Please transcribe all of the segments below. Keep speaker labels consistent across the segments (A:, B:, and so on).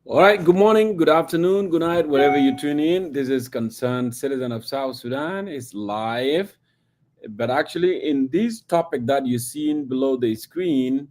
A: All right, good morning, good afternoon, good night, wherever you tune in. This is Concerned Citizen of South Sudan. It's live. But actually, in this topic that you're seeing below the screen,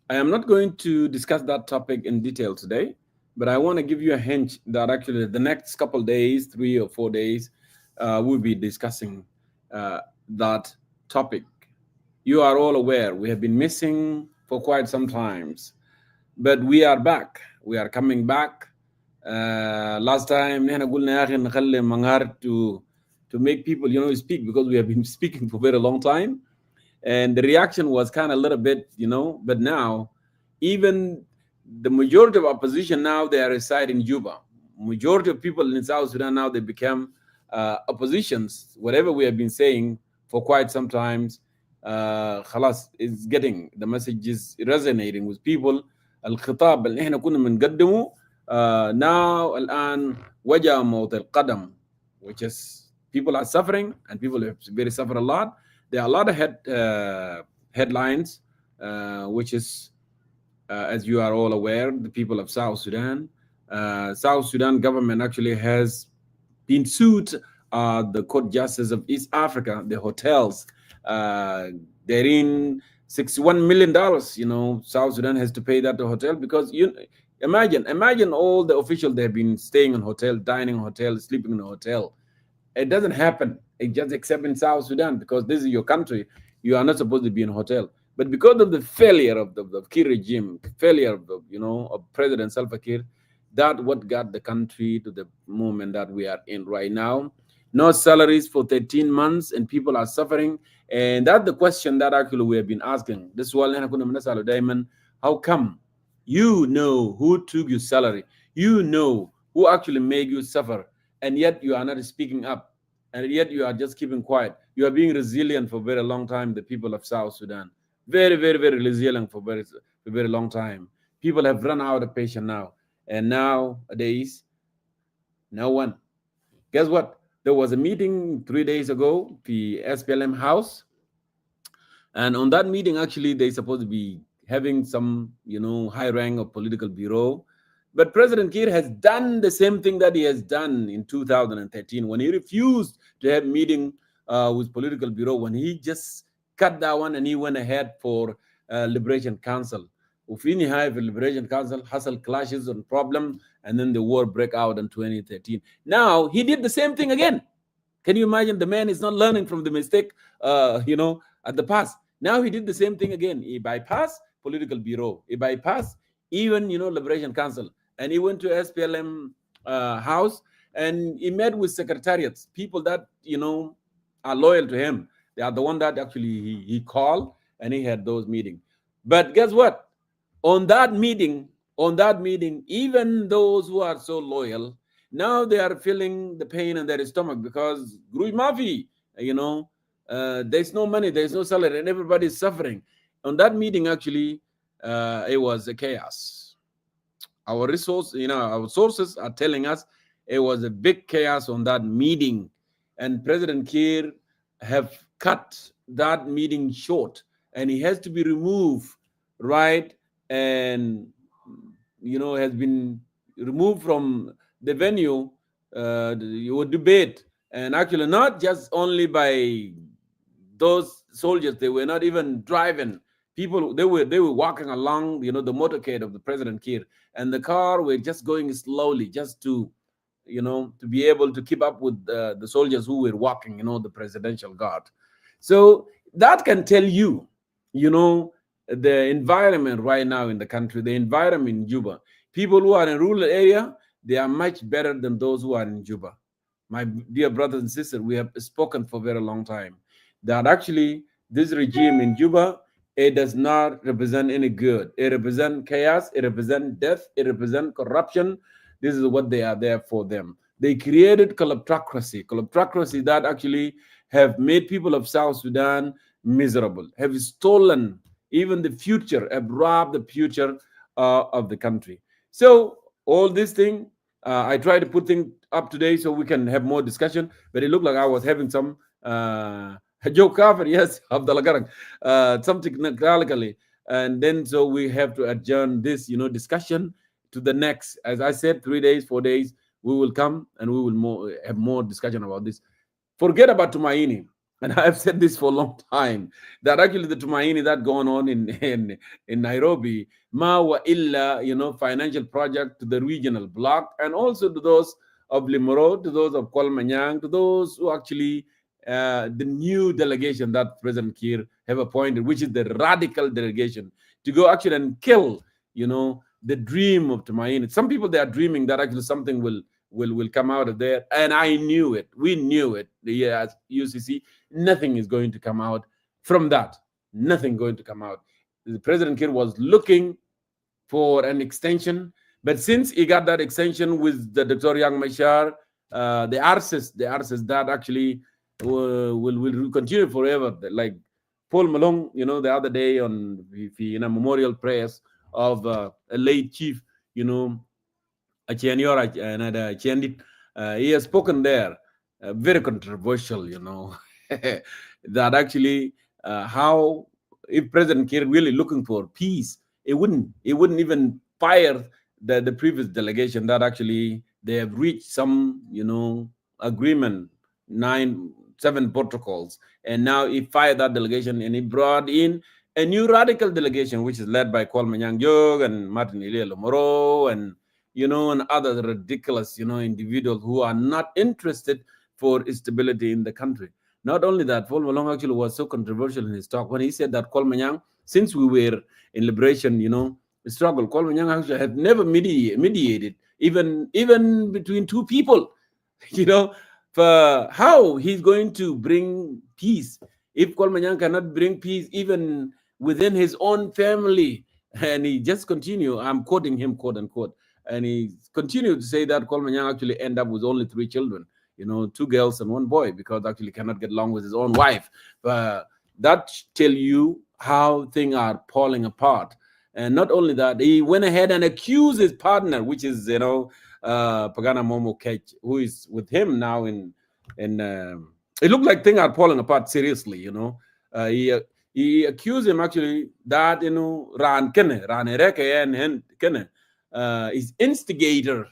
A: I am not going to discuss that topic in detail today, but I want to give you a hint that actually the next couple days, 3 or 4 days, we'll be discussing that topic. You are all aware we have been missing for quite some times, but we are back. We are coming back. Last time, نحن قلنا يا أخي نخلي منهار to make people, speak, because we have been speaking for a very long time. And the reaction was kind of a little bit, but now, even the majority of opposition now, they are residing in Juba. Majority of people in South Sudan now, they become oppositions. Whatever we have been saying for quite some times, خلاص, is getting, the message is resonating with people. الخطاب اللي احنا كنا بنقدمه now الآن وجه موت القدم, which is people are suffering and people have very suffered a lot. There are a lot of headlines, which is, as you are all aware, the people of South Sudan. South Sudan government actually has been sued the Court Justice of East Africa, the hotels. They're in $61 million. South Sudan has to pay that to hotel, because imagine all the officials, they've been staying in hotel, dining in hotel, sleeping in a hotel. It doesn't happen, just except in South Sudan, because this is your country. You are not supposed to be in a hotel. But because of the failure of the Kiir regime, failure of of President Salva Kiir, that what got the country to the moment that we are in right now. No salaries for 13 months, and people are suffering. And that's the question that actually we have been asking. This is why how come you know who took your salary, you know who actually made you suffer, and yet you are not speaking up, and yet you are just keeping quiet? You are being resilient for a very long time, the people of South Sudan. Very, very, very resilient for a very long time. People have run out of patience now. And nowadays, no one. Guess what? There was a meeting 3 days ago, the SPLM house. And on that meeting, actually, they're supposed to be having some, high rank of political bureau. But President Kiir has done the same thing that he has done in 2013 when he refused to have meeting with political bureau, when he just cut that one and he went ahead for Liberation Council. وفي نهاية في Liberation Council حصل clashes and problem, and then the war break out in 2013. Now he did the same thing again. Can you imagine? The man is not learning from the mistake, at the past. Now he did the same thing again. He bypassed political bureau. He bypassed even, Liberation Council, and he went to SPLM house, and he met with secretariats, people that are loyal to him. They are the one that actually he called, and he had those meetings. But guess what? On that meeting, even those who are so loyal, now they are feeling the pain in their stomach, because Gruj Mafi, there's no money, there's no salary, and everybody's suffering. On that meeting, actually, it was a chaos. Our sources are telling us it was a big chaos on that meeting, and President Kiir have cut that meeting short, and he has to be removed, right? And has been removed from the venue, your debate, and actually not just only by those soldiers. They were not even driving. People, they were walking along, the motorcade of the President Kiir, and the car were just going slowly, just to be able to keep up with the soldiers who were walking, the presidential guard. So that can tell you, the environment right now in the country, the environment in Juba. People who are in rural area, they are much better than those who are in Juba. My dear brothers and sisters, we have spoken for a very long time that actually this regime in Juba, it does not represent any good. It represents chaos, it represents death, it represents corruption. This is what they are there for them. They created kleptocracy that actually have made people of South Sudan miserable, have stolen even the future, have robbed the future of the country. So all this thing, I try to put things up today so we can have more discussion. But it looked like I was having some joke cover, yes, Abdullah Garang, some technically, and then so we have to adjourn this, discussion to the next. As I said, 3 days, 4 days, we will come and we will have more discussion about this. Forget about Tumaini. And I've said this for a long time that actually the Tumaini that going on in Nairobi, ma wa illa, financial project to the regional bloc and also to those of Limoro, to those of Kwalmanyang, to those who actually the new delegation that President Kiir have appointed, which is the radical delegation, to go actually and kill, the dream of Tumaini. Some people they are dreaming that actually something will come out of there, and I knew it. We knew it. Yeah, as UCC, nothing is going to come out from that. Nothing going to come out. The President Kiir was looking for an extension, but since he got that extension with the Dr. Young Mashar, the arses that actually will continue forever. Like Paul Malone, the other day on memorial prayers of a late chief, he has spoken there, very controversial, that actually how if President Kiir really looking for peace, it wouldn't even fire the previous delegation that actually they have reached some, agreement, 7 protocols, and now he fired that delegation and he brought in a new radical delegation, which is led by Kwalmanyang Jog and Martin Ilia Lomoro and other ridiculous, individuals who are not interested for stability in the country. Not only that, Paul Malong actually was so controversial in his talk when he said that Kwalmanyang, since we were in liberation, struggle, Kwalmanyang actually have never mediated, even between two people, you know, for how he's going to bring peace if Kwalmanyang cannot bring peace even within his own family. And he just continue, I'm quoting him, quote unquote, and he continued to say that Kwalmanyang actually end up with only 3 children, 2 girls and 1 boy, because actually cannot get along with his own wife. But that tell you how things are falling apart. And not only that, he went ahead and accused his partner, which is Pagana Momo Kech, who is with him now in it looked like things are falling apart seriously. He accused him actually that ran ereke and kene is instigator,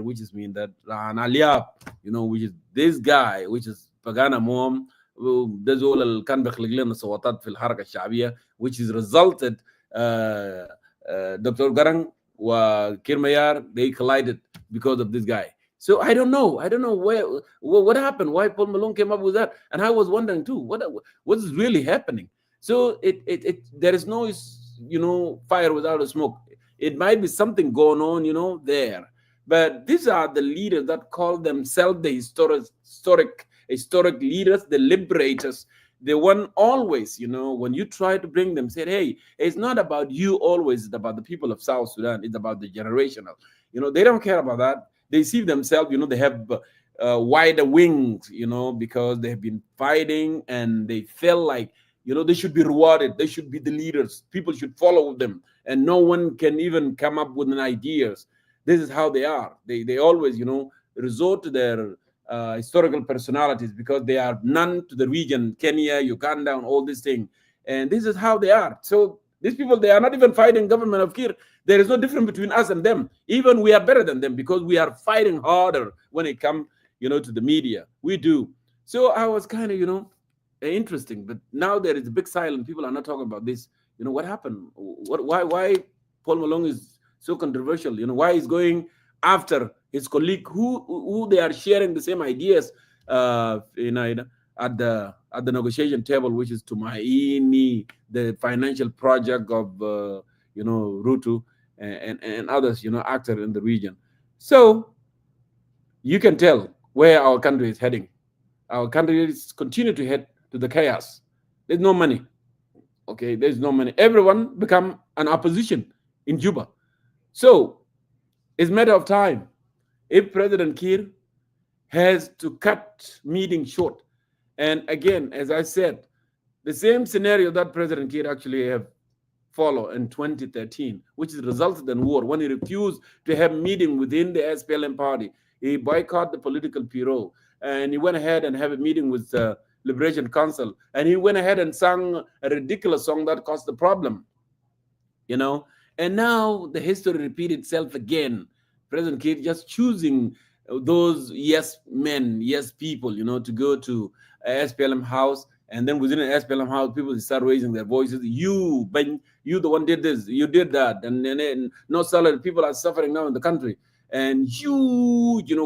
A: which is mean that ran aliap, which is this guy, which is Pagana Mom. ده زول اللي كان بيخلق لنا صوتات في الحركه الشعبيه, which is resulted Dr. Garang Kirmayar, they collided because of this guy. So I don't know what happened, why Paul Malone came up with that, and I was wondering too what is really happening. So it there is no fire without a smoke. It might be something going on there, but these are the leaders that call themselves the historic leaders, the liberators. The one always, when you try to bring them, said, hey, it's not about you always, it's about the people of South Sudan, it's about the generational. They don't care about that. They see themselves, they have wider wings, because they have been fighting and they feel like, they should be rewarded. They should be the leaders. People should follow them. And no one can even come up with an ideas. This is how they are. They always, resort to their historical personalities because they are none to the region, Kenya, Uganda, and all these things. And this is how they are. So these people, they are not even fighting government of Kir. There is no difference between us and them. Even we are better than them because we are fighting harder when it comes, to the media. We do. So I was kind of, interesting. But now there is a big silence. People are not talking about this. What happened? Why Paul Malone is so controversial? Why he's going after his colleague who they are sharing the same ideas at the negotiation table, which is Tumaini, the financial project of Rutu and others, actors in the region. So you can tell where our country is heading. Our country is continue to head to the chaos. There's no money. Okay, there's no money. Everyone become an opposition in Juba. So it's a matter of time. If President Kiir has to cut meeting short, and again, as I said, the same scenario that President Kiir actually have followed in 2013, which has resulted in war when he refused to have meeting within the SPLM party. He boycotted the political bureau, and he went ahead and have a meeting with the Liberation Council, and he went ahead and sang a ridiculous song that caused the problem, you know. And now the history repeats itself again. President Kiir just choosing those yes men, yes people, to go to SPLM house, and then within an SPLM house, people start raising their voices. You, Ben, you the one did this, you did that, and no salary. People are suffering now in the country, and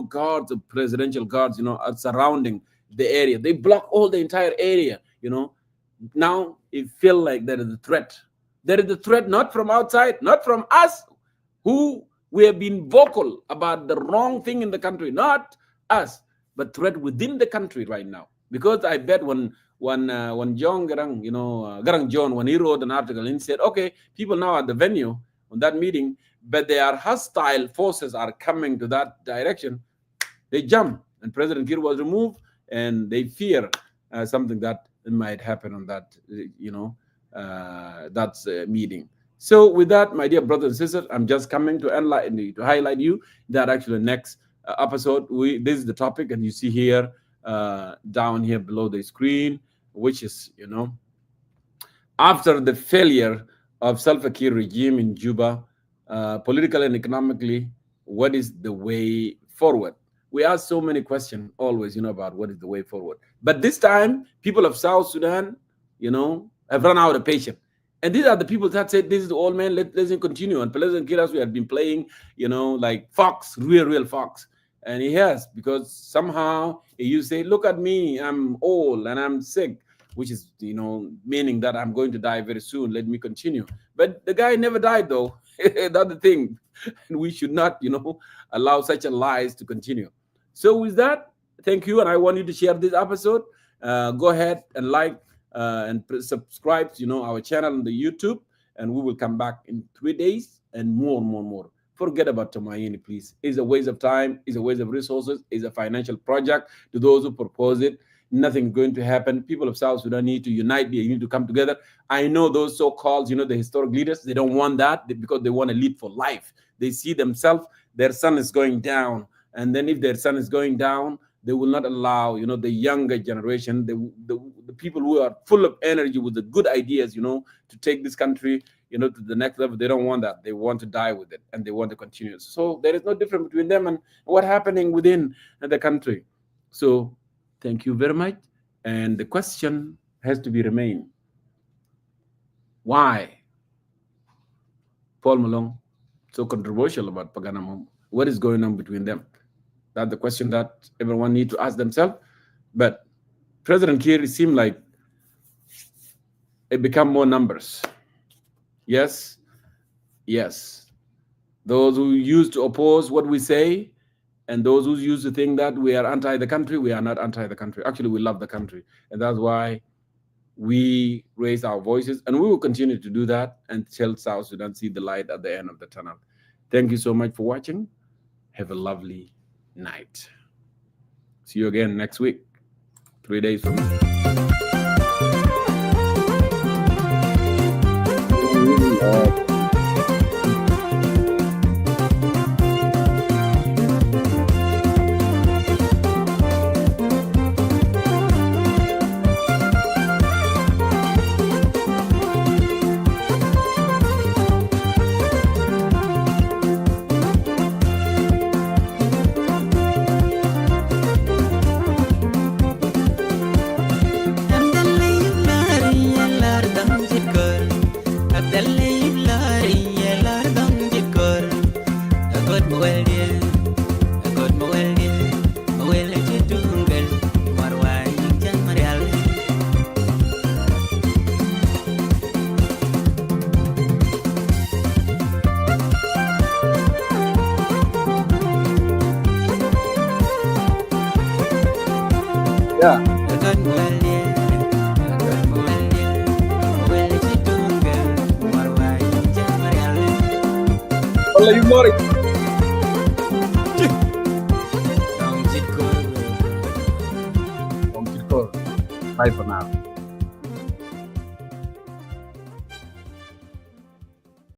A: guards, the presidential guards, are surrounding the area. They block all the entire area. Now it feels like there is a threat. There is a threat not from outside, not from us, who we have been vocal about the wrong thing in the country, not us, but threat within the country right now. Because I bet when John Garang, Garang John, when he wrote an article and said, okay, people now at the venue on that meeting, but they are hostile forces are coming to that direction, they jump, and President Kiir was removed, and they fear something that might happen on that, meeting. So with that, my dear brothers and sisters, I'm just coming to enlighten you, to highlight you that actually next episode, this is the topic, and you see here, down here below the screen, which is, after the failure of Salva Kiir regime in Juba, politically and economically, what is the way forward? We ask so many questions always, about what is the way forward. But this time, people of South Sudan, have run out of patience. And these are the people that said, this is the old man, let's continue. And President Kiir, we have been playing, like fox, real fox. And he has, because somehow you say, look at me, I'm old and I'm sick, which is, meaning that I'm going to die very soon. Let me continue. But the guy never died, though. That's the thing. We should not, allow such a lies to continue. So with that, thank you. And I want you to share this episode. Go ahead and like and subscribe to, our channel on the YouTube. And we will come back in 3 days and more. Forget about Tumaini, please. It's a waste of time. It's a waste of resources. It's a financial project to those who propose it. Nothing's going to happen. People of South Sudan need to unite. They need to come together. I know those so-called, the historic leaders, they don't want that because they want to lead for life. They see themselves, their son is going down. And then if their son is going down, they will not allow, the younger generation, the people who are full of energy with the good ideas, to take this country, to the next level. They don't want that. They want to die with it, and they want to continue. So there is no difference between them and what's happening within the country. So thank you very much. And the question has to be remain. Why Paul Malone so controversial about Paganamum? What is going on between them? That's the question that everyone needs to ask themselves. But President Kiir seemed like it become more numbers. Yes. Those who used to oppose what we say, and those who used to think that we are anti the country, we are not anti the country. Actually, we love the country. And that's why we raise our voices, and we will continue to do that until South Sudan see the light at the end of the tunnel. Thank you so much for watching. Have a lovely night. See you again next week, 3 days from now. Yeah. Wala yung Lori. Bye for now.